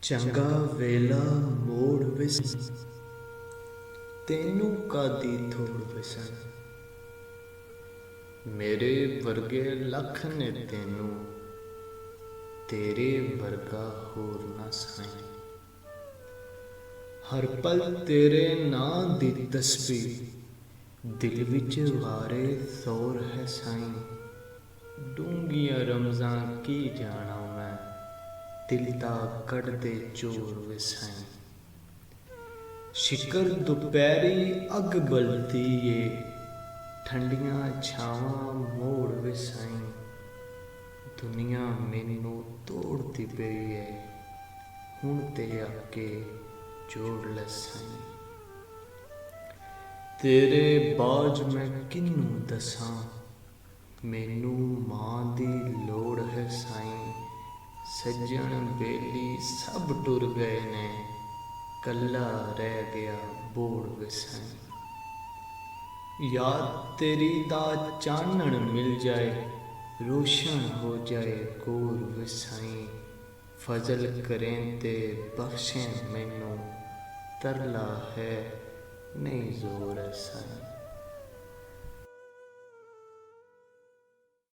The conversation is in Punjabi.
ਚੰਗਾ ਵੇਲਾ ਮੋੜ ਵਿਸ ਤੈਨੂੰ ਕਾਦੀ ਥੋੜ ਵਿਸਣ। ਮੇਰੇ ਵਰਗੇ ਲੱਖ ਨੇ ਤੈਨੂੰ, ਤੇਰੇ ਵਰਗਾ ਹੋਰ ਨਾ ਸਾਈਂ। ਹਰ ਪਲ ਤੇਰੇ ਨਾਂ ਦੀ ਤਸਬੀਹ ਦਿਲ ਵਿੱਚ ਵਾਰੇ ਜ਼ੋਰ ਹੈ ਸਾਈਂ। ਡੂੰਘੀਆਂ ਰਮਜ਼ਾਂ ਕੀ ਜਾਣਾ ਮੈਂ, ਦਿਲ ਦਾ ਕੱਢਦੇ ਚੋਰ ਵੇ ਸਾਈਂ। ਸ਼ਿਕਰ ਦੁਪਹਿਰੀ ਅੱਗ ਬਲਦੀ ਏ, ਠੰਡੀਆਂ ਛਾਵਾਂ ਮੋੜ ਵੇ ਸਾਈਂ। ਦੁਨੀਆ ਮੈਨੂੰ ਤੋੜਦੀ ਪਈ ਏ, ਹੁਣ ਤੇ ਆ ਕੇ ਜੋੜ ਲੈ ਸਾਈਂ। ਤੇਰੇ ਬਾਝ ਮੈਂ ਕਿਹਨੂੰ ਦੱਸਾਂ, ਮੈਨੂੰ ਮਾਂ ਦੀ ਲੋੜ ਹੈ ਸਾਈਂ। ਸੱਜਣ ਬੇਲੀ ਸਭ ਟੁਰ ਗਏ ਨੇ, ਕੱਲਾ ਰਹਿ ਗਿਆ ਬੋੜ ਵੇ ਸਾਈਂ। ਯਾਦ ਤੇਰੀ ਦਾ ਚਾਨਣ ਮਿਲ ਜਾਏ, ਰੋਸ਼ਨ ਹੋ ਜਾਏ ਕੋਰ ਵੇ ਸਾਈਂ। ਫਜ਼ਲ ਕਰੇ ਤੇ ਬਖਸ਼ੇ ਮੈਨੂੰ, ਤਰਲਾ ਹੈ ਨਹੀਂ ਜ਼ੋਰ ਹੈ ਸਾਈਂ।